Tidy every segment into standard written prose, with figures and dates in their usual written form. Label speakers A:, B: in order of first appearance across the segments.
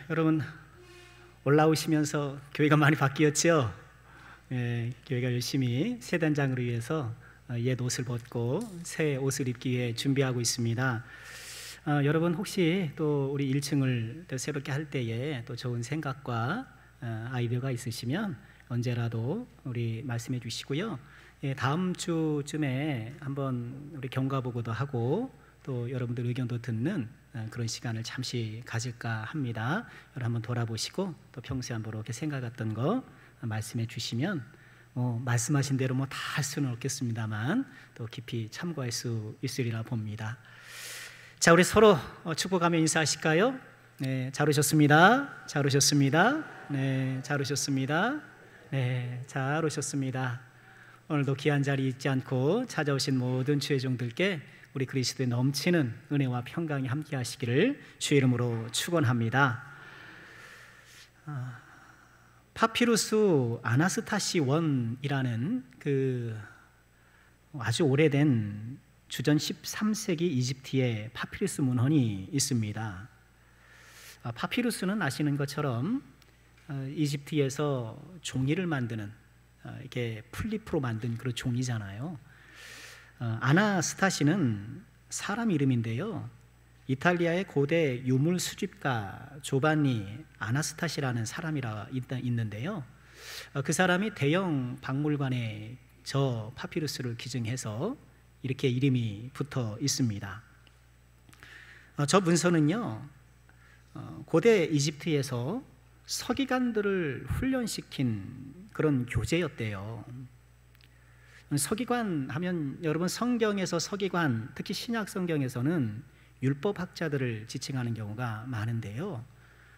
A: 여러분 올라오시면서 교회가 많이 바뀌었죠? 교회가 열심히 새 단장을 위해서 옛 옷을 벗고 새 옷을 입기 위해 준비하고 있습니다. 여러분 혹시 또 우리 1층을 또 새롭게 할 때에 또 좋은 생각과 아이디어가 있으시면 언제라도 우리 말씀해 주시고요. 다음 주쯤에 한번 우리 경과 보고도 하고 또 여러분들 의견도 듣는 그런 시간을 잠시 가질까 합니다. 여러분 한번 돌아보시고 또 평소에 한번 이렇게 생각했던 거 말씀해 주시면 말씀하신 대로 다 할 수는 없겠습니다만 또 깊이 참고할 수 있으리라 봅니다. 자, 우리 서로 축복하며 인사하실까요? 네, 잘 오셨습니다. 잘 오셨습니다. 네, 잘 오셨습니다. 네, 잘 오셨습니다. 오늘도 귀한 자리 잊지 않고 찾아오신 모든 주의 종들께 우리 그리스도의 넘치는 은혜와 평강이 함께 하시기를 주의 이름으로 축원합니다. 파피루스 아나스타시 원이라는 그 아주 오래된 주전 13세기 이집트의 파피루스 문헌이 있습니다. 파피루스는 아시는 것처럼 이집트에서 종이를 만드는 이렇게 풀잎으로 만든 그런 종이잖아요. 아나스타시는 사람 이름인데요, 이탈리아의 고대 유물 수집가 조반니 아나스타시라는 사람이라 있는데요, 그 사람이 대형 박물관에 저 파피루스를 기증해서 이렇게 이름이 붙어 있습니다. 저 문서는요, 고대 이집트에서 서기관들을 훈련시킨 그런 교재였대요. 서기관 하면 여러분 성경에서 서기관, 특히 신약 성경에서는 율법학자들을 지칭하는 경우가 많은데요,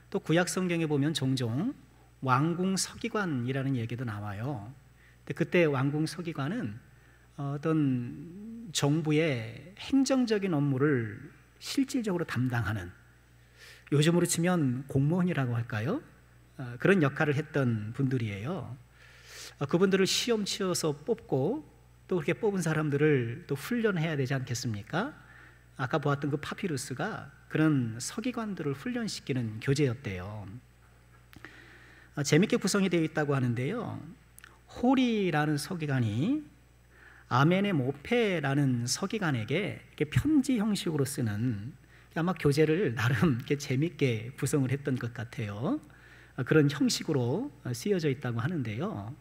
A: 또 구약 성경에 보면 종종 왕궁 서기관이라는 얘기도 나와요. 근데 그때 왕궁 서기관은 어떤 정부의 행정적인 업무를 실질적으로 담당하는, 요즘으로 치면 공무원이라고 할까요? 그런 역할을 했던 분들이에요. 그분들을 시험 치어서 뽑고 또 그렇게 뽑은 사람들을 또 훈련해야 되지 않겠습니까? 아까 보았던 그 파피루스가 그런 서기관들을 훈련시키는 교재였대요. 재밌게 구성이 되어 있다고 하는데요, 홀이라는 서기관이 아멘에모페라는 서기관에게 이렇게 편지 형식으로 쓰는, 아마 교재를 나름 이렇게 재밌게 구성을 했던 것 같아요. 그런 형식으로 쓰여져 있다고 하는데요,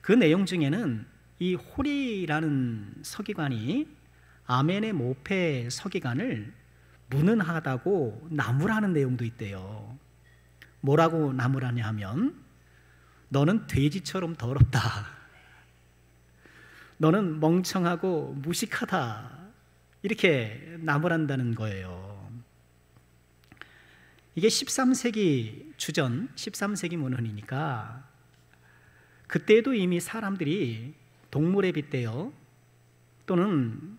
A: 그 내용 중에는 이 홀이라는 서기관이 아멘에모페 서기관을 무능하다고 나무라는 내용도 있대요. 뭐라고 나무라냐 하면, 너는 돼지처럼 더럽다, 너는 멍청하고 무식하다, 이렇게 나무란다는 거예요. 이게 13세기 주전 13세기 문헌이니까 그때도 이미 사람들이 동물에 빗대어 또는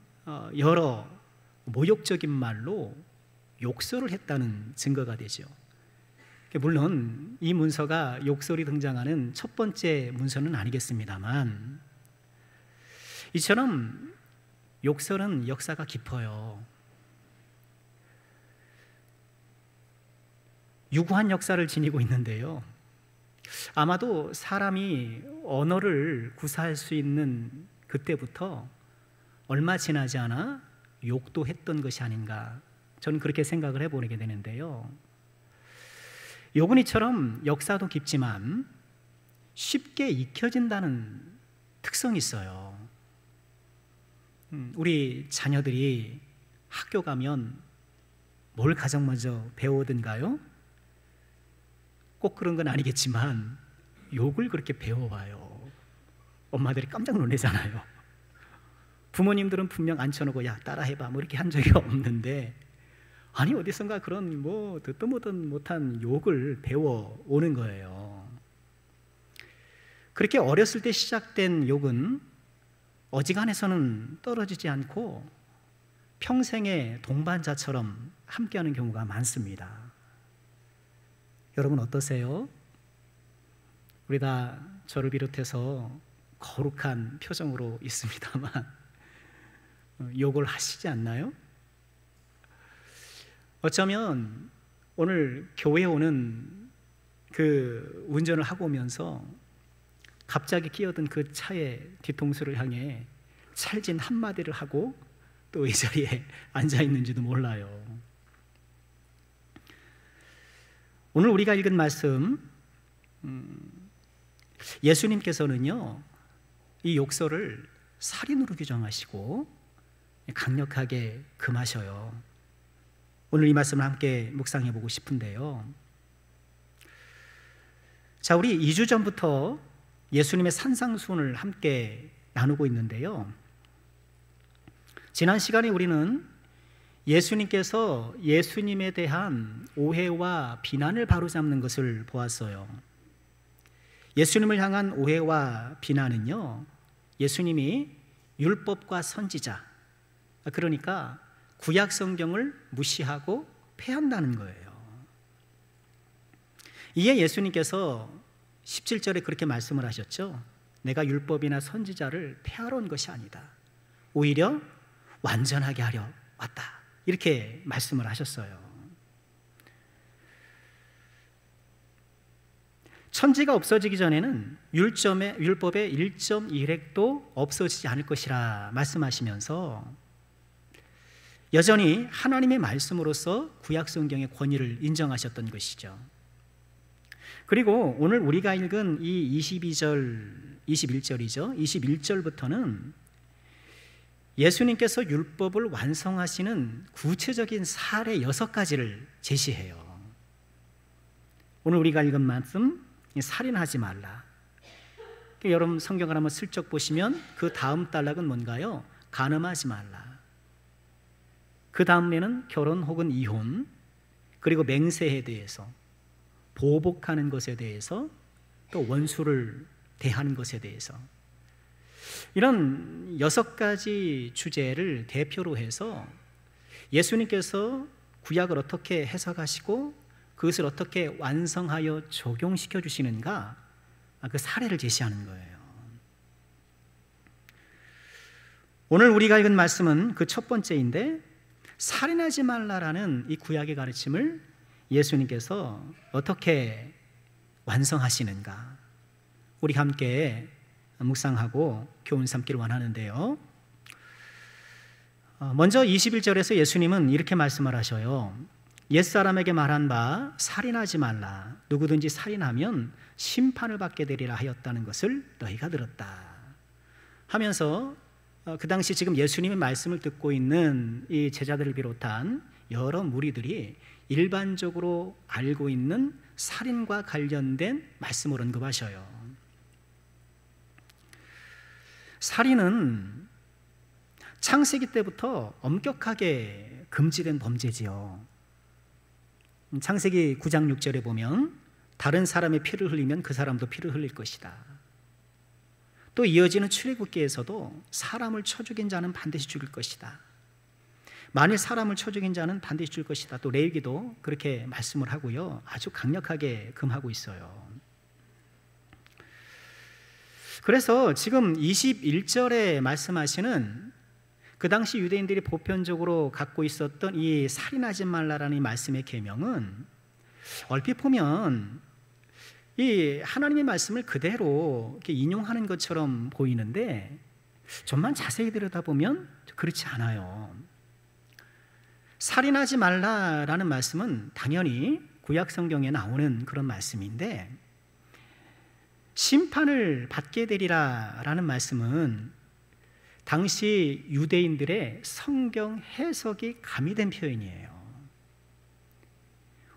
A: 여러 모욕적인 말로 욕설을 했다는 증거가 되죠. 물론 이 문서가 욕설이 등장하는 첫 번째 문서는 아니겠습니다만, 이처럼 욕설은 역사가 깊어요. 유구한 역사를 지니고 있는데요, 아마도 사람이 언어를 구사할 수 있는 그때부터 얼마 지나지 않아 욕도 했던 것이 아닌가, 저는 그렇게 생각을 해보게 되는데요, 욕은 이처럼 역사도 깊지만 쉽게 익혀진다는 특성이 있어요. 우리 자녀들이 학교 가면 뭘 가장 먼저 배우든가요? 꼭 그런 건 아니겠지만 욕을 그렇게 배워와요. 엄마들이 깜짝 놀라잖아요. 부모님들은 분명 앉혀놓고 야 따라해봐 뭐 이렇게 한 적이 없는데, 아니 어디선가 그런 듣도 못한 욕을 배워오는 거예요. 그렇게 어렸을 때 시작된 욕은 어지간해서는 떨어지지 않고 평생의 동반자처럼 함께하는 경우가 많습니다. 여러분 어떠세요? 우리 다 저를 비롯해서 거룩한 표정으로 있습니다만 욕을 하시지 않나요? 어쩌면 오늘 교회에 오는 그 운전을 하고 오면서 갑자기 끼어든 그 차의 뒤통수를 향해 찰진 한마디를 하고 또 이 자리에 앉아 있는지도 몰라요. 오늘 우리가 읽은 말씀, 예수님께서는요, 이 욕설을 살인으로 규정하시고 강력하게 금하셔요. 오늘 이 말씀을 함께 묵상해 보고 싶은데요. 자, 우리 2주 전부터 예수님의 산상수훈을 함께 나누고 있는데요. 지난 시간에 우리는 예수님께서 예수님에 대한 오해와 비난을 바로잡는 것을 보았어요. 예수님을 향한 오해와 비난은요, 예수님이 율법과 선지자, 그러니까 구약 성경을 무시하고 폐한다는 거예요. 이에 예수님께서 17절에 그렇게 말씀을 하셨죠. 내가 율법이나 선지자를 폐하러 온 것이 아니다. 오히려 완전하게 하려 왔다. 이렇게 말씀을 하셨어요. 천지가 없어지기 전에는 율법의 1.1획도 없어지지 않을 것이라 말씀하시면서 여전히 하나님의 말씀으로서 구약 성경의 권위를 인정하셨던 것이죠. 그리고 오늘 우리가 읽은 이 21절이죠. 21절부터는 예수님께서 율법을 완성하시는 구체적인 사례 6가지를 제시해요. 오늘 우리가 읽은 말씀, 살인하지 말라. 여러분 성경을 한번 슬쩍 보시면 그 다음 단락은 뭔가요? 간음하지 말라. 그 다음에는 결혼 혹은 이혼, 그리고 맹세에 대해서, 보복하는 것에 대해서, 또 원수를 대하는 것에 대해서, 이런 6가지 주제를 대표로 해서 예수님께서 구약을 어떻게 해석하시고 그것을 어떻게 완성하여 적용시켜 주시는가, 그 사례를 제시하는 거예요. 오늘 우리가 읽은 말씀은 그 첫 번째인데, 살인하지 말라라는 이 구약의 가르침을 예수님께서 어떻게 완성하시는가, 우리 함께 묵상하고 교훈 삼기를 원하는데요. 먼저 21절에서 예수님은 이렇게 말씀을 하셔요. 옛사람에게 말한 바 살인하지 말라. 누구든지 살인하면 심판을 받게 되리라 하였다는 것을 너희가 들었다. 하면서 그 당시 지금 예수님의 말씀을 듣고 있는 이 제자들을 비롯한 여러 무리들이 일반적으로 알고 있는 살인과 관련된 말씀을 언급하셔요. 살인은 창세기 때부터 엄격하게 금지된 범죄지요. 창세기 9장 6절에 보면 다른 사람의 피를 흘리면 그 사람도 피를 흘릴 것이다. 또 이어지는 출애굽기에서도 사람을 쳐 죽인 자는 반드시 죽일 것이다. 만일 사람을 쳐 죽인 자는 반드시 죽일 것이다. 또 레위기도 그렇게 말씀을 하고요. 아주 강력하게 금하고 있어요. 그래서 지금 21절에 말씀하시는 그 당시 유대인들이 보편적으로 갖고 있었던 이 살인하지 말라라는 이 말씀의 계명은 얼핏 보면 이 하나님의 말씀을 그대로 이렇게 인용하는 것처럼 보이는데 좀만 자세히 들여다보면 그렇지 않아요. 살인하지 말라라는 말씀은 당연히 구약 성경에 나오는 그런 말씀인데, 심판을 받게 되리라라는 말씀은 당시 유대인들의 성경 해석이 가미된 표현이에요.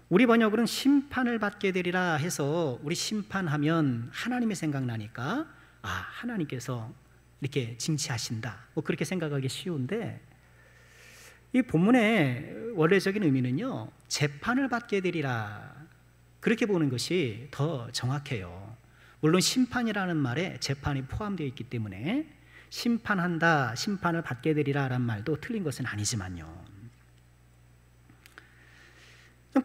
A: 우리 번역으로는 심판을 받게 되리라 해서 우리 심판하면 하나님이 생각나니까 하나님께서 이렇게 징치하신다, 그렇게 생각하기 쉬운데, 이 본문의 원래적인 의미는요, 재판을 받게 되리라, 그렇게 보는 것이 더 정확해요. 물론 심판이라는 말에 재판이 포함되어 있기 때문에 심판한다, 심판을 받게 되리라 라는 말도 틀린 것은 아니지만요.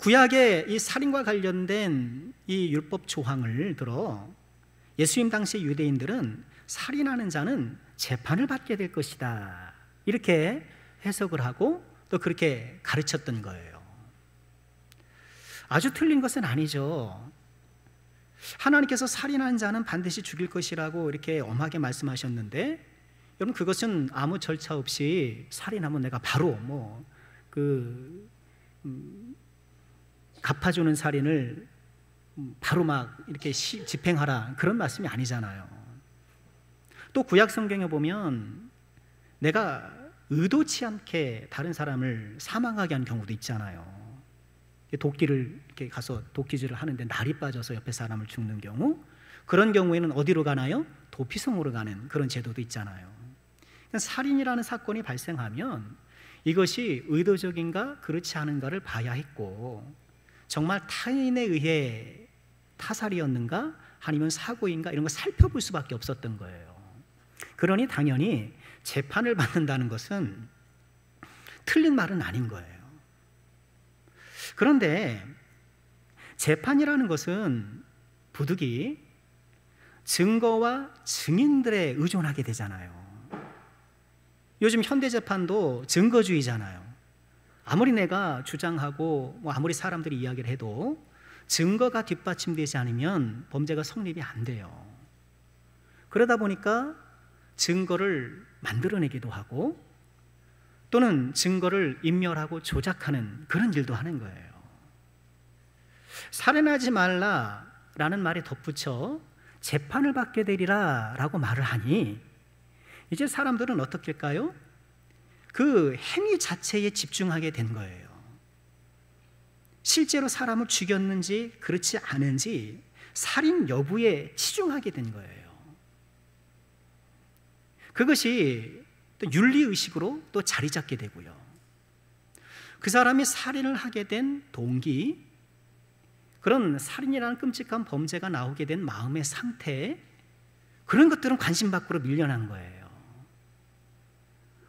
A: 구약의 이 살인과 관련된 이 율법 조항을 들어 예수님 당시 유대인들은 살인하는 자는 재판을 받게 될 것이다, 이렇게 해석을 하고 또 그렇게 가르쳤던 거예요. 아주 틀린 것은 아니죠. 하나님께서 살인한 자는 반드시 죽일 것이라고 이렇게 엄하게 말씀하셨는데, 여러분 그것은 아무 절차 없이 살인하면 내가 바로 갚아주는 살인을 바로 막 이렇게 집행하라, 그런 말씀이 아니잖아요. 또 구약 성경에 보면 내가 의도치 않게 다른 사람을 사망하게 한 경우도 있잖아요. 도끼를 이렇게 가서 도끼질을 하는데 날이 빠져서 옆에 사람을 죽는 경우, 그런 경우에는 어디로 가나요? 도피성으로 가는 그런 제도도 있잖아요. 그러니까 살인이라는 사건이 발생하면 이것이 의도적인가 그렇지 않은가를 봐야 했고, 정말 타인에 의해 타살이었는가 아니면 사고인가 이런 걸 살펴볼 수밖에 없었던 거예요. 그러니 당연히 재판을 받는다는 것은 틀린 말은 아닌 거예요. 그런데 재판이라는 것은 부득이 증거와 증인들에 의존하게 되잖아요. 요즘 현대재판도 증거주의잖아요. 아무리 내가 주장하고 아무리 사람들이 이야기를 해도 증거가 뒷받침되지 않으면 범죄가 성립이 안 돼요. 그러다 보니까 증거를 만들어내기도 하고 또는 증거를 인멸하고 조작하는 그런 일도 하는 거예요. 살인하지 말라라는 말에 덧붙여 재판을 받게 되리라 라고 말을 하니 이제 사람들은 어떻게 할까요? 그 행위 자체에 집중하게 된 거예요. 실제로 사람을 죽였는지 그렇지 않은지 살인 여부에 치중하게 된 거예요. 그것이 또 윤리의식으로 또 자리 잡게 되고요. 그 사람이 살인을 하게 된 동기, 그런 살인이라는 끔찍한 범죄가 나오게 된 마음의 상태, 그런 것들은 관심 밖으로 밀려난 거예요.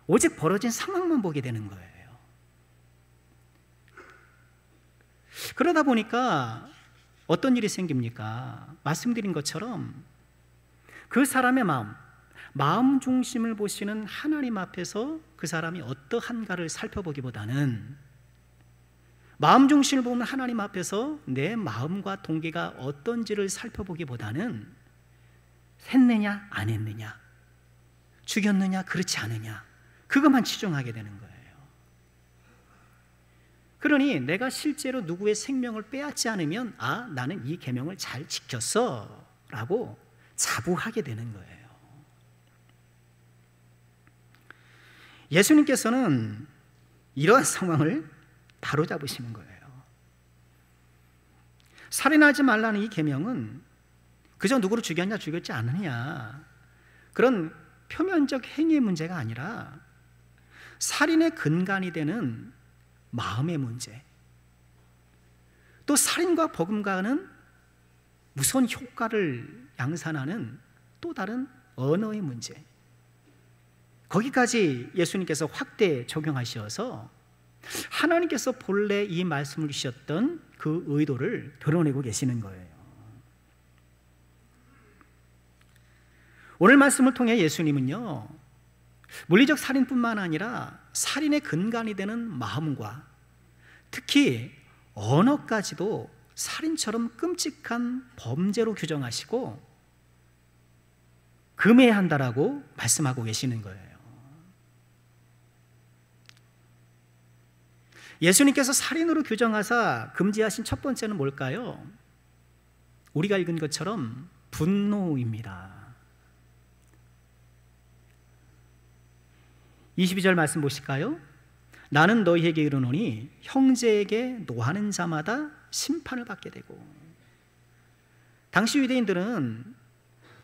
A: 오직 벌어진 상황만 보게 되는 거예요. 그러다 보니까 어떤 일이 생깁니까? 말씀드린 것처럼 그 사람의 마음 중심을 보시는 하나님 앞에서 그 사람이 어떠한가를 살펴보기보다는, 마음 중심을 보는 하나님 앞에서 내 마음과 동기가 어떤지를 살펴보기보다는 했느냐 안 했느냐, 죽였느냐 그렇지 않느냐, 그것만 치중하게 되는 거예요. 그러니 내가 실제로 누구의 생명을 빼앗지 않으면 나는 이 계명을 잘 지켰어 라고 자부하게 되는 거예요. 예수님께서는 이러한 상황을 바로잡으시는 거예요. 살인하지 말라는 이 계명은 그저 누구를 죽였냐 죽였지 않느냐 그런 표면적 행위의 문제가 아니라 살인의 근간이 되는 마음의 문제, 또 살인과 버금가는 무서운 효과를 양산하는 또 다른 언어의 문제, 거기까지 예수님께서 확대 적용하셔서 하나님께서 본래 이 말씀을 주셨던 그 의도를 드러내고 계시는 거예요. 오늘 말씀을 통해 예수님은요, 물리적 살인뿐만 아니라 살인의 근간이 되는 마음과 특히 언어까지도 살인처럼 끔찍한 범죄로 규정하시고 금해야 한다라고 말씀하고 계시는 거예요. 예수님께서 살인으로 규정하사 금지하신 첫 번째는 뭘까요? 우리가 읽은 것처럼 분노입니다. 22절 말씀 보실까요? 나는 너희에게 이르노니 형제에게 노하는 자마다 심판을 받게 되고. 당시 유대인들은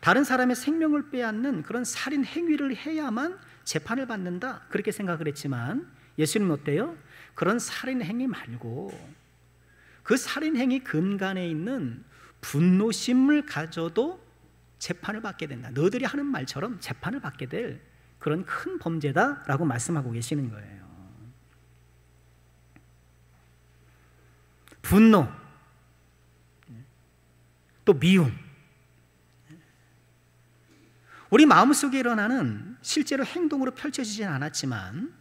A: 다른 사람의 생명을 빼앗는 그런 살인 행위를 해야만 재판을 받는다 그렇게 생각을 했지만 예수님은 어때요? 그런 살인 행위 말고 그 살인 행위 근간에 있는 분노심을 가져도 재판을 받게 된다. 너희들이 하는 말처럼 재판을 받게 될 그런 큰 범죄다라고 말씀하고 계시는 거예요. 분노, 또 미움, 우리 마음속에 일어나는 실제로 행동으로 펼쳐지진 않았지만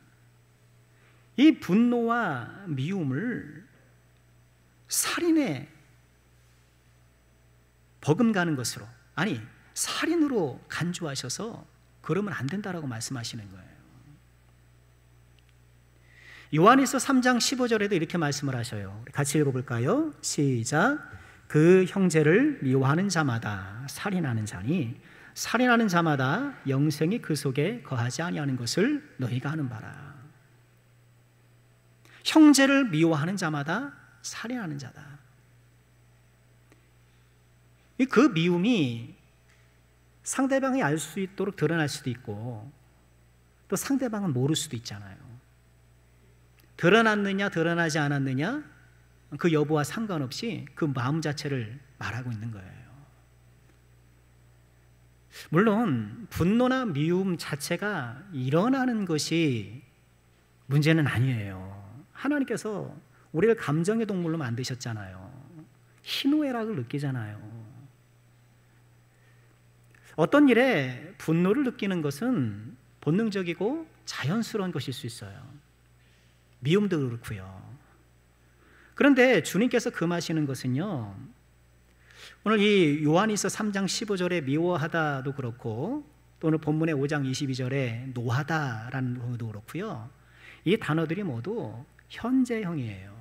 A: 이 분노와 미움을 살인에 버금가는 것으로, 아니 살인으로 간주하셔서 그러면 안 된다라고 말씀하시는 거예요. 요한일서 3장 15절에도 이렇게 말씀을 하셔요. 같이 읽어볼까요? 시작. 그 형제를 미워하는 자마다 살인하는 자니 살인하는 자마다 영생이 그 속에 거하지 아니하는 것을 너희가 아는 바라. 형제를 미워하는 자마다 살인하는 자다. 그 미움이 상대방이 알 수 있도록 드러날 수도 있고 또 상대방은 모를 수도 있잖아요. 드러났느냐 드러나지 않았느냐 그 여부와 상관없이 그 마음 자체를 말하고 있는 거예요. 물론 분노나 미움 자체가 일어나는 것이 문제는 아니에요. 하나님께서 우리를 감정의 동물로 만드셨잖아요. 희노애락을 느끼잖아요. 어떤 일에 분노를 느끼는 것은 본능적이고 자연스러운 것일 수 있어요. 미움도 그렇고요. 그런데 주님께서 금하시는 것은요, 오늘 이 요한일서 3장 15절에 미워하다도 그렇고 또 오늘 본문의 5장 22절에 노하다라는 단어도 그렇고요, 이 단어들이 모두 현재형이에요.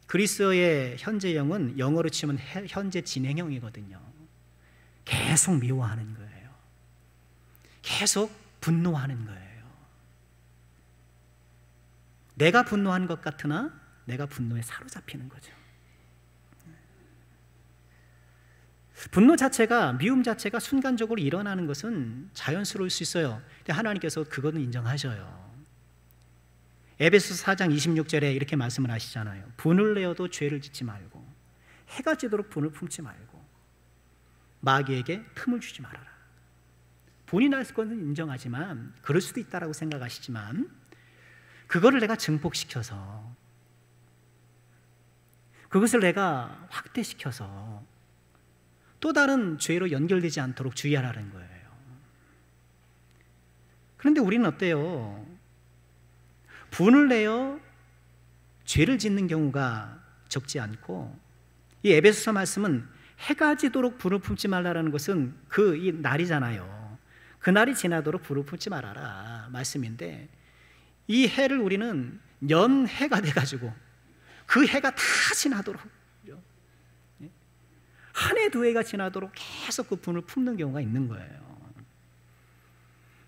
A: 그리스어의 현재형은 영어로 치면 현재 진행형이거든요. 계속 미워하는 거예요. 계속 분노하는 거예요. 내가 분노한 것 같으나 내가 분노에 사로잡히는 거죠. 분노 자체가, 미움 자체가 순간적으로 일어나는 것은 자연스러울 수 있어요. 근데 하나님께서 그거는 인정하셔요. 에베소서 4장 26절에 이렇게 말씀을 하시잖아요. 분을 내어도 죄를 짓지 말고 해가 지도록 분을 품지 말고 마귀에게 틈을 주지 말아라. 본인 알 것은 인정하지만 그럴 수도 있다라고 생각하시지만 그거를 내가 증폭시켜서 그것을 내가 확대시켜서 또 다른 죄로 연결되지 않도록 주의하라는 거예요. 그런데 우리는 어때요? 분을 내어 죄를 짓는 경우가 적지 않고, 이 에베소서 말씀은 해가 지도록 불을 품지 말라라는 것은 이 날이잖아요. 그 날이 지나도록 불을 품지 말아라 말씀인데, 이 해를 우리는 연해가 돼가지고 그 해가 다 지나도록, 한 해 두 해가 지나도록 계속 그 분을 품는 경우가 있는 거예요.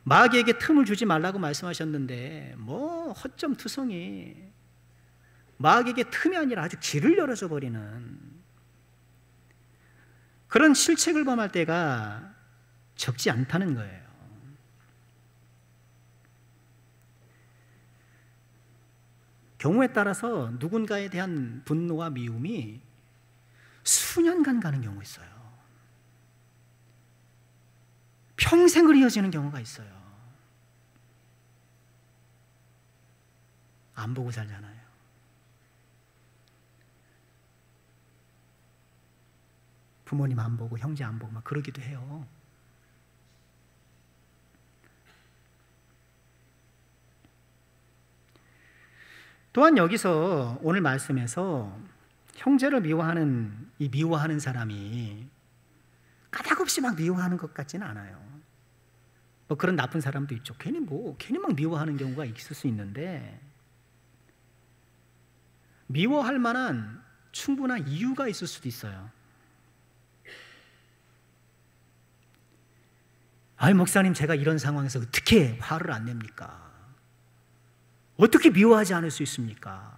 A: 마귀에게 틈을 주지 말라고 말씀하셨는데 뭐 허점투성이 마귀에게 틈이 아니라 아주 길을 열어줘 버리는 그런 실책을 범할 때가 적지 않다는 거예요. 경우에 따라서 누군가에 대한 분노와 미움이 수년간 가는 경우가 있어요. 평생을 이어지는 경우가 있어요. 안 보고 살잖아요. 부모님 안 보고 형제 안 보고 막 그러기도 해요. 또한 여기서 오늘 말씀에서 형제를 미워하는 이 미워하는 사람이 까닭없이 막 미워하는 것 같지는 않아요. 뭐 그런 나쁜 사람도 있죠. 괜히 막 미워하는 경우가 있을 수 있는데, 미워할 만한 충분한 이유가 있을 수도 있어요. 아이 목사님, 제가 이런 상황에서 어떻게 화를 안 냅니까? 어떻게 미워하지 않을 수 있습니까?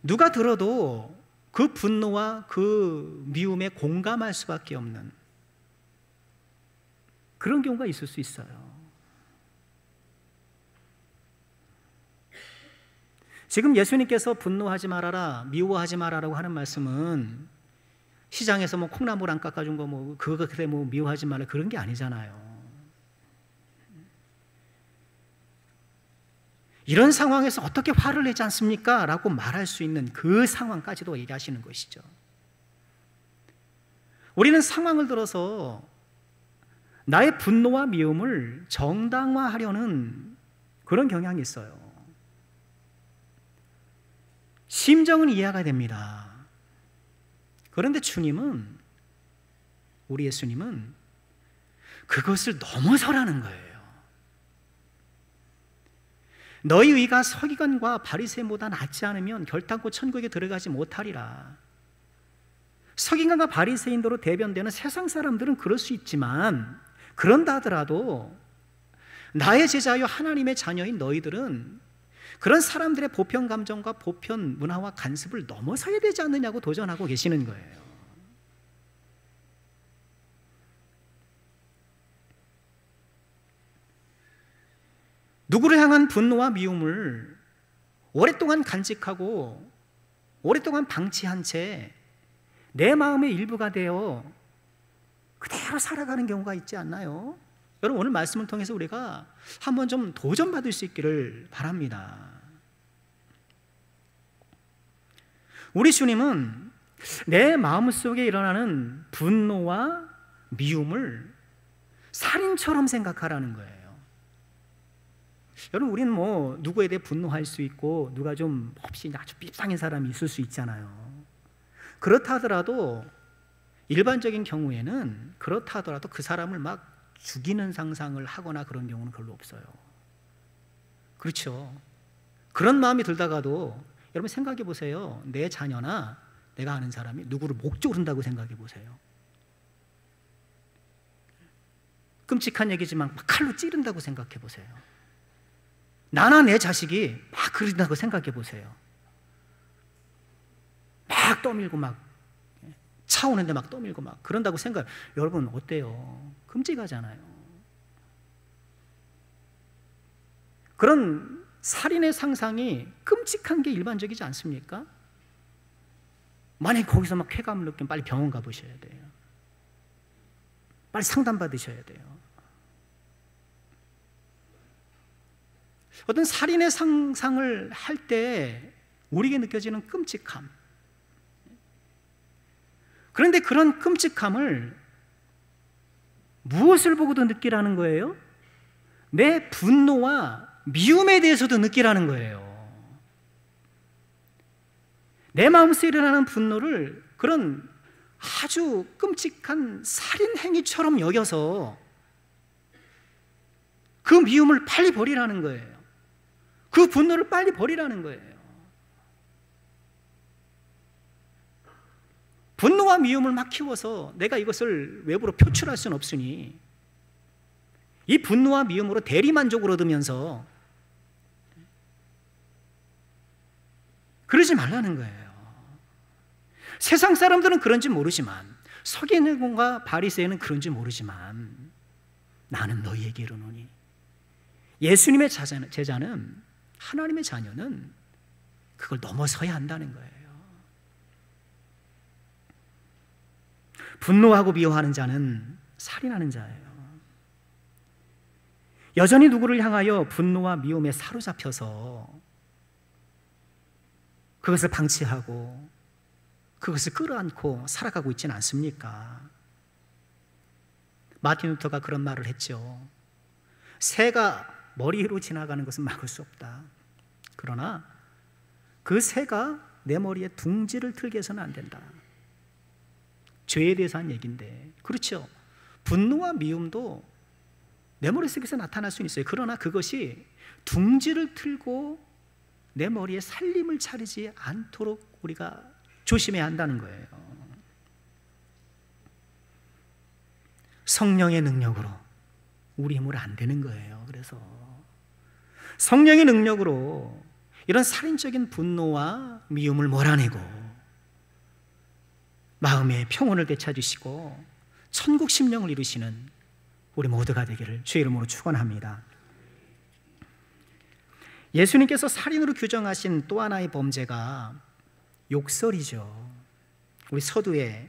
A: 누가 들어도 그 분노와 그 미움에 공감할 수밖에 없는 그런 경우가 있을 수 있어요. 지금 예수님께서 분노하지 말아라, 미워하지 말아라고 하는 말씀은 시장에서 뭐 콩나물 안 깎아준 거 뭐 그거 그래 뭐 미워하지 말라 그런 게 아니잖아요. 이런 상황에서 어떻게 화를 내지 않습니까? 라고 말할 수 있는 그 상황까지도 얘기하시는 것이죠. 우리는 상황을 들어서 나의 분노와 미움을 정당화하려는 그런 경향이 있어요. 심정은 이해가 됩니다. 그런데 주님은, 우리 예수님은 그것을 넘어서라는 거예요. 너희 의가 서기관과 바리새인보다 낫지 않으면 결단코 천국에 들어가지 못하리라. 서기관과 바리새인으로 대변되는 세상 사람들은 그럴 수 있지만, 그런다 하더라도 나의 제자여 하나님의 자녀인 너희들은 그런 사람들의 보편 감정과 보편 문화와 간섭을 넘어서야 되지 않느냐고 도전하고 계시는 거예요. 누구를 향한 분노와 미움을 오랫동안 간직하고 오랫동안 방치한 채 내 마음의 일부가 되어 그대로 살아가는 경우가 있지 않나요? 여러분, 오늘 말씀을 통해서 우리가 한번 좀 도전받을 수 있기를 바랍니다. 우리 주님은 내 마음속에 일어나는 분노와 미움을 살인처럼 생각하라는 거예요. 여러분, 우리는 뭐 누구에 대해 분노할 수 있고 누가 좀 몹시 아주 삐상인 사람이 있을 수 있잖아요. 그렇다 하더라도 일반적인 경우에는 그렇다 하더라도 그 사람을 막 죽이는 상상을 하거나 그런 경우는 별로 없어요. 그렇죠. 그런 마음이 들다가도 여러분 생각해 보세요. 내 자녀나 내가 아는 사람이 누구를 목 조른다고 생각해 보세요. 끔찍한 얘기지만 막 칼로 찌른다고 생각해 보세요. 나나 내 자식이 막 그런다고 생각해 보세요. 막 떠밀고 막 차 오는데 막 떠밀고 막 그런다고 생각. 여러분 어때요? 끔찍하잖아요. 그런 살인의 상상이 끔찍한 게 일반적이지 않습니까? 만약에 거기서 막 쾌감을 느끼면 빨리 병원 가보셔야 돼요. 빨리 상담 받으셔야 돼요. 어떤 살인의 상상을 할 때 우리에게 느껴지는 끔찍함, 그런데 그런 끔찍함을 무엇을 보고도 느끼라는 거예요? 내 분노와 미움에 대해서도 느끼라는 거예요. 내 마음속에 일어나는 분노를 그런 아주 끔찍한 살인 행위처럼 여겨서 그 미움을 빨리 버리라는 거예요. 그 분노를 빨리 버리라는 거예요. 분노와 미움을 막 키워서 내가 이것을 외부로 표출할 수는 없으니 이 분노와 미움으로 대리만족을 얻으면서 그러지 말라는 거예요. 세상 사람들은 그런지 모르지만, 서기관과 바리새인은 그런지 모르지만 나는 너희에게 이르노니, 예수님의 제자는, 하나님의 자녀는 그걸 넘어서야 한다는 거예요. 분노하고 미워하는 자는 살인하는 자예요. 여전히 누구를 향하여 분노와 미움에 사로잡혀서 그것을 방치하고 그것을 끌어안고 살아가고 있지는 않습니까? 마틴 루터가 그런 말을 했죠. 새가 머리 위로 지나가는 것은 막을 수 없다. 그러나 그 새가 내 머리에 둥지를 틀게 해서는 안 된다. 죄에 대해서 한 얘기인데, 그렇죠. 분노와 미움도 내 머릿속에서 나타날 수는 있어요. 그러나 그것이 둥지를 틀고 내 머리에 살림을 차리지 않도록 우리가 조심해야 한다는 거예요. 성령의 능력으로 우리 힘으로 안 되는 거예요. 그래서 성령의 능력으로 이런 살인적인 분노와 미움을 몰아내고 마음의 평온을 되찾으시고 천국 심령을 이루시는 우리 모두가 되기를 주의 이름으로 축원합니다. 예수님께서 살인으로 규정하신 또 하나의 범죄가 욕설이죠. 우리 서두에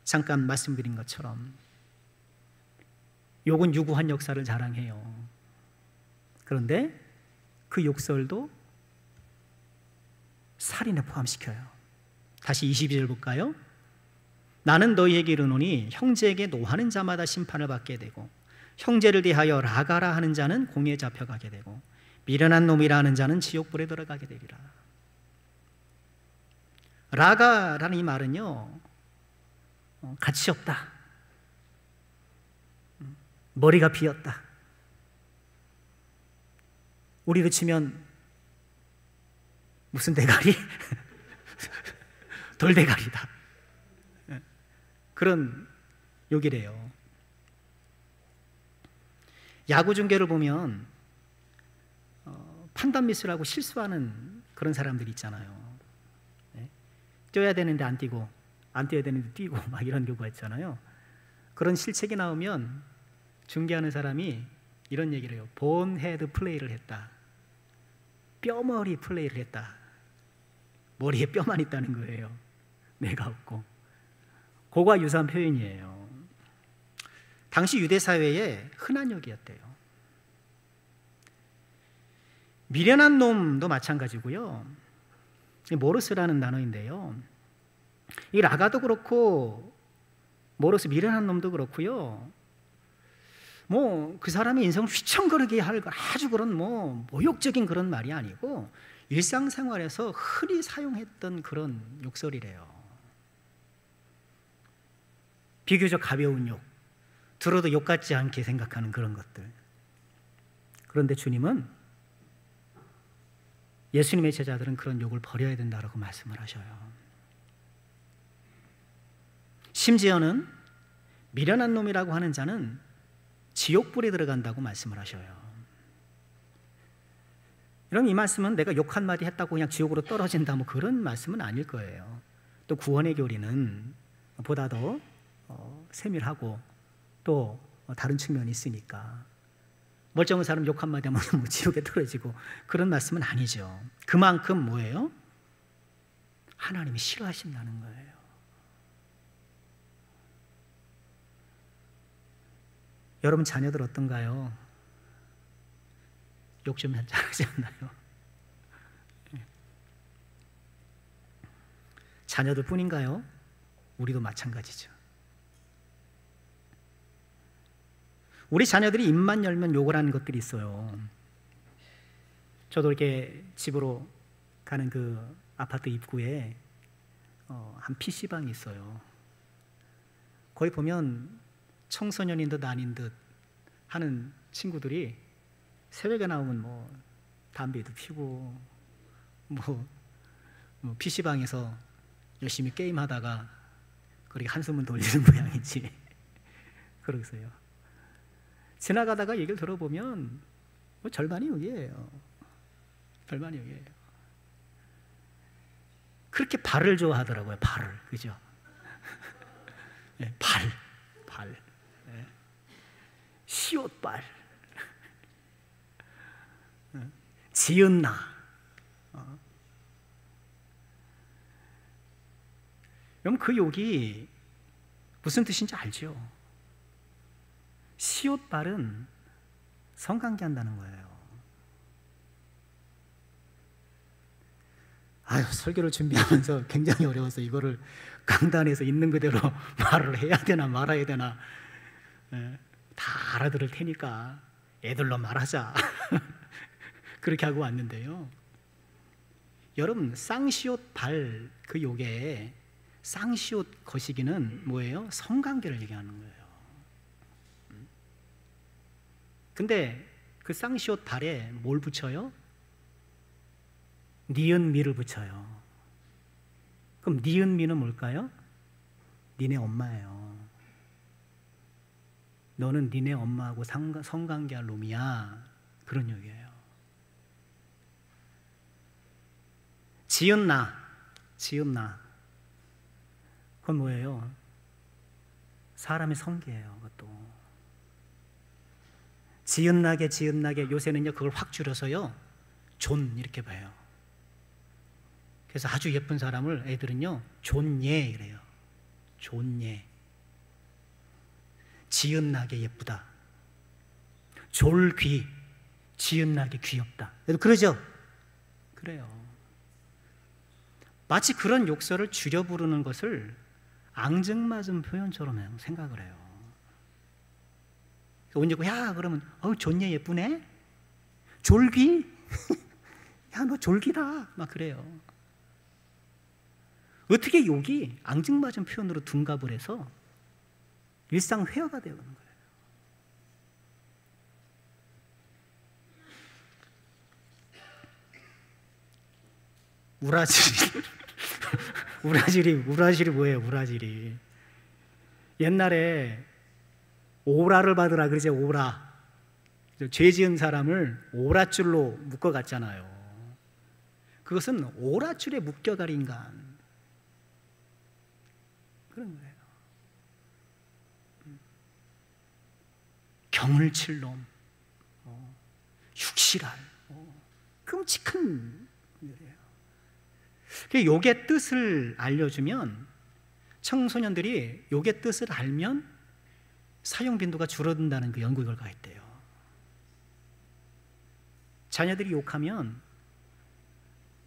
A: 잠깐 말씀드린 것처럼 욕은 유구한 역사를 자랑해요. 그런데 그 욕설도 살인에 포함시켜요. 다시 22절 볼까요? 나는 너희에게 이르노니 형제에게 노하는 자마다 심판을 받게 되고 형제를 대하여 라가라 하는 자는 공에 잡혀가게 되고 미련한 놈이라는 자는 지옥불에 들어가게 되리라. 라가라는 이 말은요, 가치 없다, 머리가 비었다, 우리로 치면 무슨 대가리? 돌대가리다, 그런 욕이래요. 야구 중계를 보면 판단 미스를 하고 실수하는 그런 사람들이 있잖아요. 뛰어야 되는데 안 뛰고, 안 뛰어야 되는데 뛰고, 막 이런 경우가 있잖아요. 그런 실책이 나오면 중계하는 사람이 이런 얘기를 해요. 본헤드 플레이를 했다, 뼈머리 플레이를 했다. 머리에 뼈만 있다는 거예요. 뇌가 없고. 그거와 유사한 표현이에요. 당시 유대 사회에 흔한 욕이었대요. 미련한 놈도 마찬가지고요. 모르스라는 단어인데요, 이 라가도 그렇고 모르스, 미련한 놈도 그렇고요, 뭐 그 사람의 인생을 휘청거리게 할 아주 그런 뭐 모욕적인 그런 말이 아니고 일상생활에서 흔히 사용했던 그런 욕설이래요. 비교적 가벼운 욕, 들어도 욕 같지 않게 생각하는 그런 것들. 그런데 주님은, 예수님의 제자들은 그런 욕을 버려야 된다고 말씀을 하셔요. 심지어는 미련한 놈이라고 하는 자는 지옥불에 들어간다고 말씀을 하셔요. 그럼 이 말씀은 내가 욕 한마디 했다고 그냥 지옥으로 떨어진다, 뭐 그런 말씀은 아닐 거예요. 또 구원의 교리는 보다 더 세밀하고 또 다른 측면이 있으니까 멀쩡한 사람 욕 한마디 하면 뭐 지옥에 떨어지고 그런 말씀은 아니죠. 그만큼 뭐예요? 하나님이 싫어하신다는 거예요. 여러분 자녀들 어떤가요? 욕 좀 잘하지 않나요? 자녀들 뿐인가요? 우리도 마찬가지죠. 우리 자녀들이 입만 열면 욕을 하는 것들이 있어요. 저도 이렇게 집으로 가는 그 아파트 입구에 한 PC방이 있어요. 거기 보면 청소년인 듯 아닌 듯 하는 친구들이 새벽에 나오면 뭐 담배도 피고 뭐 PC방에서 열심히 게임하다가 그렇게 한숨은 돌리는 모양이지. 그러겠어요. 지나가다가 얘기를 들어보면 뭐 절반이 여기예요. 절반이 여기예요. 그렇게 발을 좋아하더라고요. 발을. 그죠? 네, 발. 네. 시옷발. 지은나. 그럼 그 욕이 무슨 뜻인지 알죠? 시옷발은 성관계한다는 거예요. 아유, 설교를 준비하면서 굉장히 어려워서 이거를 강단에서 있는 그대로 말을 해야 되나 말아야 되나, 다 알아들을 테니까 애들로 말하자. 그렇게 하고 왔는데요. 여러분, 쌍시옷발 그 욕에 쌍시옷 거시기는 뭐예요? 성관계를 얘기하는 거예요. 근데 그 쌍시옷 발에 뭘 붙여요? 니은미를 붙여요. 그럼 니은미는 뭘까요? 니네 엄마예요. 너는 니네 엄마하고 성관계할 놈이야. 그런 얘기예요. 지은나. 그건 뭐예요? 사람의 성기예요. 그것도. 지은나게 요새는요 그걸 확 줄여서요 존 이렇게 봐요. 그래서 아주 예쁜 사람을 애들은요 존예 이래요. 존예. 지은나게 예쁘다. 졸귀. 지은나게 귀엽다. 그러죠? 그래요. 마치 그런 욕설을 줄여 부르는 것을 앙증맞은 표현처럼 생각을 해요. 언제고 야 그러면 존예 예쁘네? 졸귀? 야, 너 졸기다 막 그래요. 어떻게 욕이 앙증맞은 표현으로 둔갑을 해서 일상 회화가 되어가는 거예요. 우라질이 뭐예요? 우라질이 옛날에 오라를 받으라 그러지. 오라, 죄 지은 사람을 오라줄로 묶어갔잖아요. 그것은 오라줄에 묶여갈 인간, 그런 거예요. 경을 칠 놈, 육실할, 끔찍한 일이에요. 욕의 뜻을 알려주면, 청소년들이 욕의 뜻을 알면 사용 빈도가 줄어든다는 그 연구 결과가 있대요. 자녀들이 욕하면,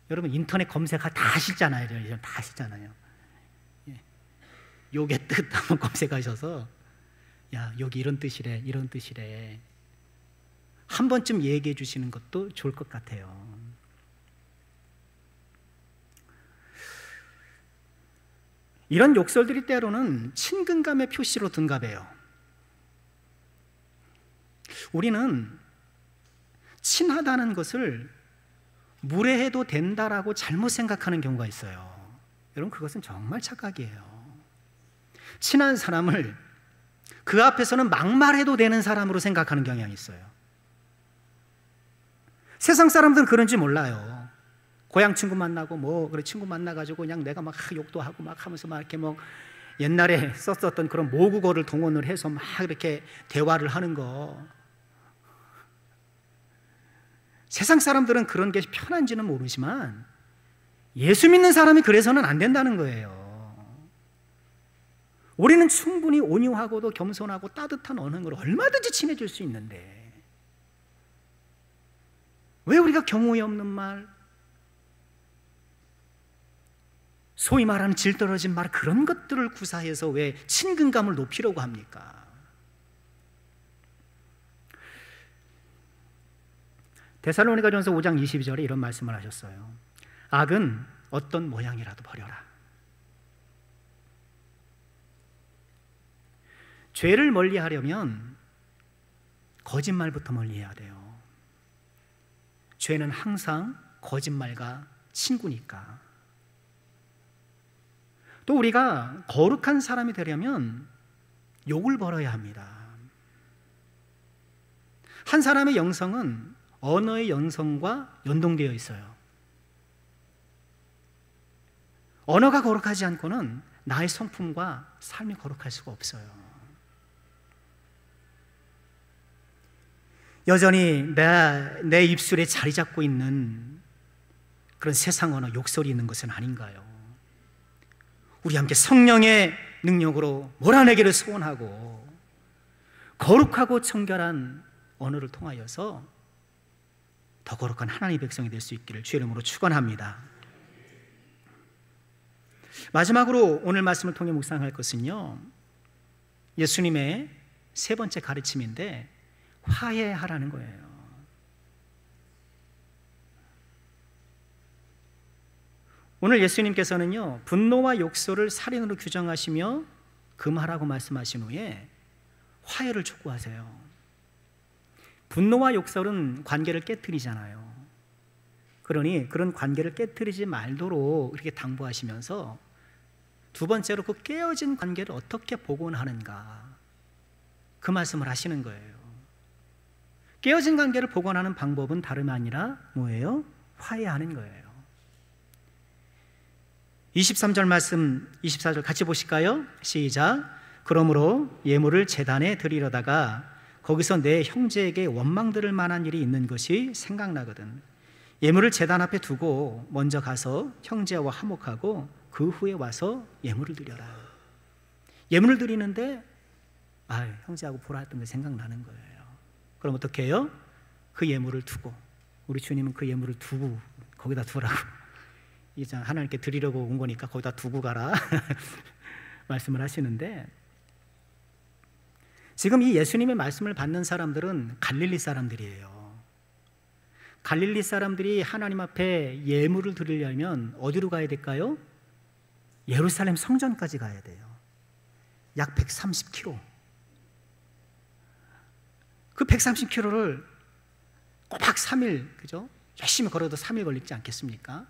A: 여러분 인터넷 검색 다 하시잖아요. 다 하시잖아요. 욕의 뜻 한번 검색하셔서, 야, 여기 이런 뜻이래, 이런 뜻이래, 한 번쯤 얘기해 주시는 것도 좋을 것 같아요. 이런 욕설들이 때로는 친근감의 표시로 둔갑해요. 우리는 친하다는 것을 무례해도 된다라고 잘못 생각하는 경우가 있어요. 여러분, 그것은 정말 착각이에요. 친한 사람을 그 앞에서는 막말해도 되는 사람으로 생각하는 경향이 있어요. 세상 사람들은 그런지 몰라요. 고향 친구 만나고 그래 친구 만나가지고 그냥 내가 막 욕도 하고 막 하면서 막 이렇게 옛날에 썼었던 그런 모국어를 동원을 해서 막 이렇게 대화를 하는 거. 세상 사람들은 그런 게 편한지는 모르지만 예수 믿는 사람이 그래서는 안 된다는 거예요. 우리는 충분히 온유하고도 겸손하고 따뜻한 언어로 얼마든지 친해질 수 있는데, 왜 우리가 경우에 없는 말, 소위 말하는 질 떨어진 말, 그런 것들을 구사해서 왜 친근감을 높이려고 합니까? 데살로니가전서 5장 22절에 이런 말씀을 하셨어요. 악은 어떤 모양이라도 버려라. 죄를 멀리하려면 거짓말부터 멀리해야 돼요. 죄는 항상 거짓말과 친구니까. 또 우리가 거룩한 사람이 되려면 욕을 벌어야 합니다. 한 사람의 영성은 언어의 영성과 연동되어 있어요. 언어가 거룩하지 않고는 나의 성품과 삶이 거룩할 수가 없어요. 여전히 내 입술에 자리 잡고 있는 그런 세상 언어, 욕설이 있는 것은 아닌가요? 우리 함께 성령의 능력으로 몰아내기를 소원하고 거룩하고 청결한 언어를 통하여서 더 거룩한 하나님의 백성이 될 수 있기를 주의 이름으로 축원합니다. 마지막으로 오늘 말씀을 통해 묵상할 것은요, 예수님의 세 번째 가르침인데 화해하라는 거예요. 오늘 예수님께서는요, 분노와 욕설을 살인으로 규정하시며 금하라고 말씀하신 후에 화해를 촉구하세요. 분노와 욕설은 관계를 깨트리잖아요. 그러니 그런 관계를 깨트리지 말도록 이렇게 당부하시면서 두 번째로 그 깨어진 관계를 어떻게 복원하는가, 그 말씀을 하시는 거예요. 깨어진 관계를 복원하는 방법은 다름 아니라 뭐예요? 화해하는 거예요. 23절 말씀, 24절 같이 보실까요? 시작. 그러므로 예물을 제단에 드리려다가 거기서 내 형제에게 원망 들을 만한 일이 있는 것이 생각나거든. 예물을 제단 앞에 두고 먼저 가서 형제와 화목하고 그 후에 와서 예물을 드려라. 예물을 드리는데 형제하고 보라 했던 게 생각나는 거예요. 그럼 어떻게 해요? 그 예물을 두고, 우리 주님은 그 예물을 두고 거기다 두라고, 이제 하나님께 드리려고 온 거니까 거기다 두고 가라 말씀을 하시는데, 지금 이 예수님의 말씀을 받는 사람들은 갈릴리 사람들이에요. 갈릴리 사람들이 하나님 앞에 예물을 드리려면 어디로 가야 될까요? 예루살렘 성전까지 가야 돼요. 약 130km. 그 130km를 꼬박 3일, 그죠? 열심히 걸어도 3일 걸리지 않겠습니까?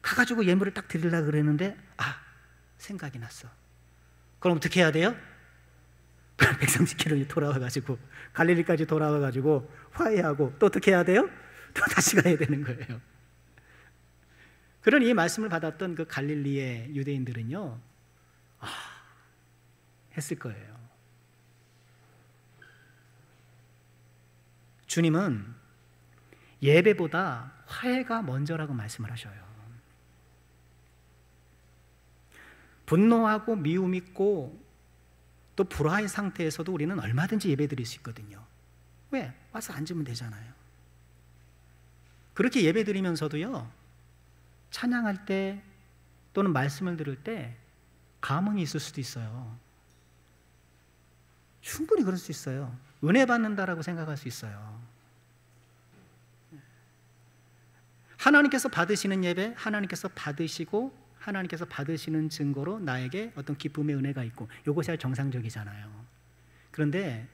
A: 가가지고 예물을 딱 드리려고 그랬는데, 생각이 났어. 그럼 어떻게 해야 돼요? 130km 돌아와가지고, 갈릴리까지 돌아와가지고, 화해하고, 또 어떻게 해야 돼요? 또 다시 가야 되는 거예요. 그런 이 말씀을 받았던 그 갈릴리의 유대인들은요, 했을 거예요. 주님은 예배보다 화해가 먼저라고 말씀을 하셔요. 분노하고 미움 있고 또 불화의 상태에서도 우리는 얼마든지 예배 드릴 수 있거든요. 왜? 와서 앉으면 되잖아요. 그렇게 예배 드리면서도요, 찬양할 때 또는 말씀을 들을 때 감흥이 있을 수도 있어요. 충분히 그럴 수 있어요. 은혜 받는다라고 생각할 수 있어요. 하나님께서 받으시는 예배, 하나님께서 받으시고 하나님께서 받으시는 증거로 나에게 어떤 기쁨의 은혜가 있고, 이것이 정상적이잖아요. 그런데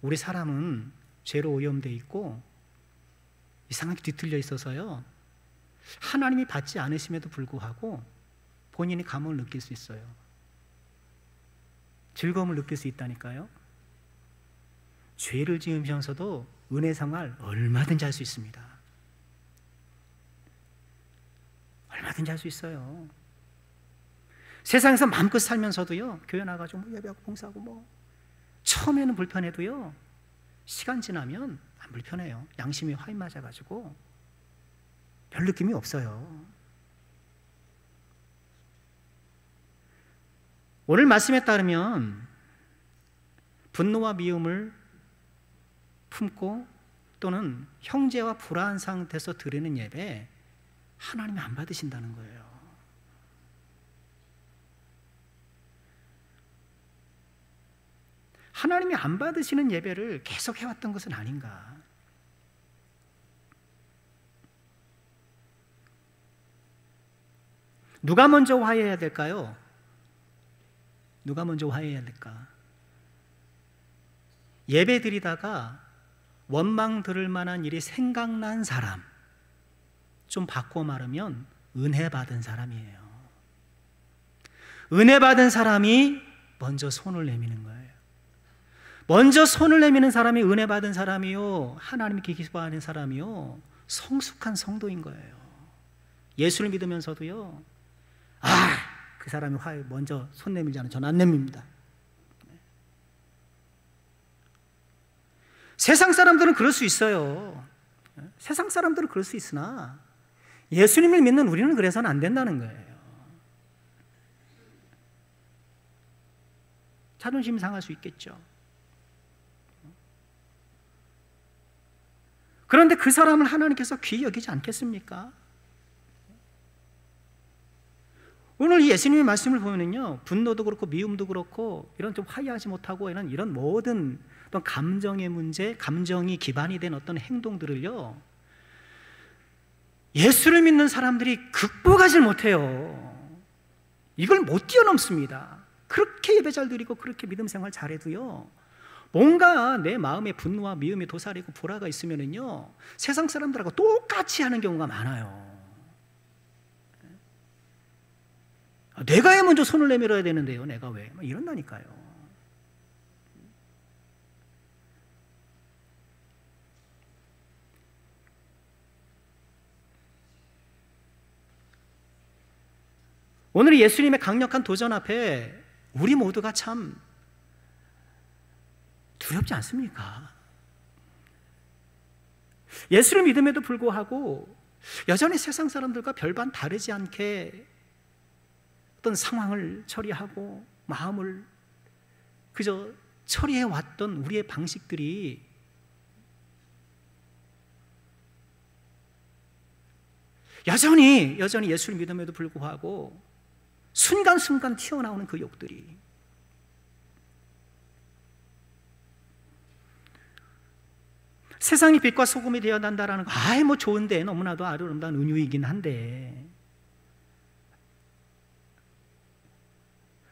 A: 우리 사람은 죄로 오염되어 있고 이상하게 뒤틀려 있어서요, 하나님이 받지 않으심에도 불구하고 본인이 감흥을 느낄 수 있어요. 즐거움을 느낄 수 있다니까요. 죄를 지으면서도 은혜 생활 얼마든지 할 수 있습니다. 얼마든지 할 수 있어요. 세상에서 마음껏 살면서도요, 교회 나가지고 예배하고 봉사하고 처음에는 불편해도요, 시간 지나면 안 불편해요. 양심이 화인 맞아가지고 별 느낌이 없어요. 오늘 말씀에 따르면 분노와 미움을 품고 또는 형제와 불화한 상태에서 드리는 예배, 하나님이 안 받으신다는 거예요. 하나님이 안 받으시는 예배를 계속 해왔던 것은 아닌가. 누가 먼저 화해해야 될까요? 누가 먼저 화해해야 될까? 예배 드리다가 원망 들을 만한 일이 생각난 사람, 좀 바꿔 말하면 은혜 받은 사람이에요. 은혜 받은 사람이 먼저 손을 내미는 거예요. 먼저 손을 내미는 사람이 은혜 받은 사람이요, 하나님이 기뻐하는 사람이요, 성숙한 성도인 거예요. 예수를 믿으면서도요, 그 사람이 화해 먼저 손 내밀지 않으면 전 안 내밉니다. 세상 사람들은 그럴 수 있어요. 세상 사람들은 그럴 수 있으나 예수님을 믿는 우리는 그래서는 안 된다는 거예요. 자존심이 상할 수 있겠죠. 그런데 그 사람을 하나님께서 귀히 여기지 않겠습니까? 오늘 이 예수님의 말씀을 보면요, 분노도 그렇고 미움도 그렇고 이런 좀 화해하지 못하고 이런 모든 어떤 감정의 문제, 감정이 기반이 된 어떤 행동들을요, 예수를 믿는 사람들이 극복하지 못해요. 이걸 못 뛰어넘습니다. 그렇게 예배 잘 드리고 그렇게 믿음 생활 잘해도요, 뭔가 내 마음에 분노와 미움이 도사리고 불화가 있으면은요, 세상 사람들하고 똑같이 하는 경우가 많아요. 내가 왜 먼저 손을 내밀어야 되는데요, 내가 왜? 이런다니까요. 오늘 예수님의 강력한 도전 앞에 우리 모두가 참 두렵지 않습니까? 예수를 믿음에도 불구하고 여전히 세상 사람들과 별반 다르지 않게 어떤 상황을 처리하고 마음을 그저 처리해 왔던 우리의 방식들이 여전히 예수를 믿음에도 불구하고 순간순간 튀어나오는 그 욕들이, 세상이 빛과 소금이 되어야 한다라는 거, 뭐 좋은데, 너무나도 아름다운 은유이긴 한데,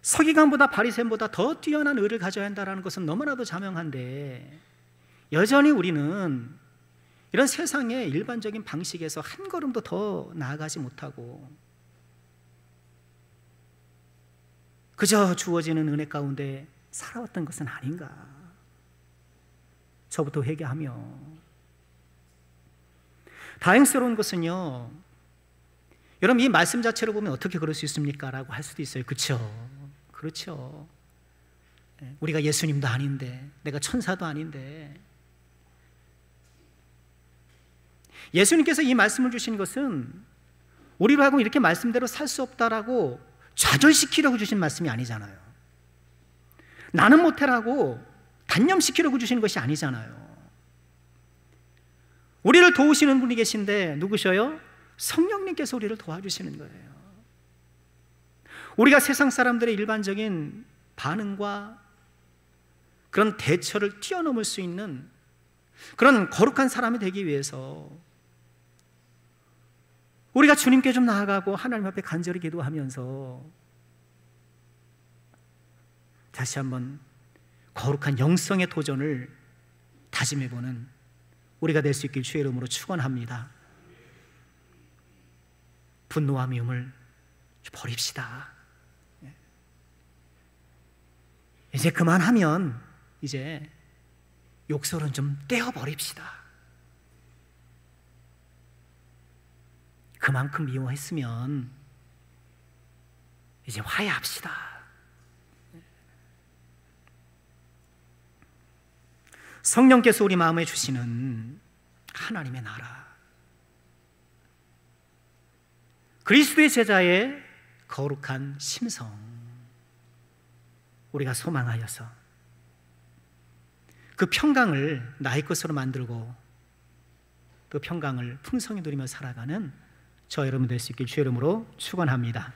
A: 서기관보다 바리새인보다 더 뛰어난 의를 가져야 한다는 것은 너무나도 자명한데, 여전히 우리는 이런 세상의 일반적인 방식에서 한 걸음도 더 나아가지 못하고 그저 주어지는 은혜 가운데 살아왔던 것은 아닌가. 저부터 회개하며, 다행스러운 것은요, 여러분 이 말씀 자체로 보면 어떻게 그럴 수 있습니까? 라고 할 수도 있어요. 그렇죠. 우리가 예수님도 아닌데, 내가 천사도 아닌데. 예수님께서 이 말씀을 주신 것은 우리로 하여금 이렇게 말씀대로 살 수 없다라고 좌절시키려고 주신 말씀이 아니잖아요. 나는 못해라고 단념시키려고 주신 것이 아니잖아요. 우리를 도우시는 분이 계신데 누구셔요? 성령님께서 우리를 도와주시는 거예요. 우리가 세상 사람들의 일반적인 반응과 그런 대처를 뛰어넘을 수 있는 그런 거룩한 사람이 되기 위해서 우리가 주님께 좀 나아가고 하나님 앞에 간절히 기도하면서 다시 한번 거룩한 영성의 도전을 다짐해보는 우리가 될 수 있길 주의 이름으로 축원합니다. 분노와 미움을 버립시다. 이제 그만하면 이제 욕설은 좀 떼어버립시다. 그만큼 미워했으면 이제 화해합시다. 성령께서 우리 마음에 주시는 하나님의 나라, 그리스도의 제자의 거룩한 심성, 우리가 소망하여서 그 평강을 나의 것으로 만들고 그 평강을 풍성히 누리며 살아가는 저 여러분 될 수 있길 주의 이름으로 축원합니다.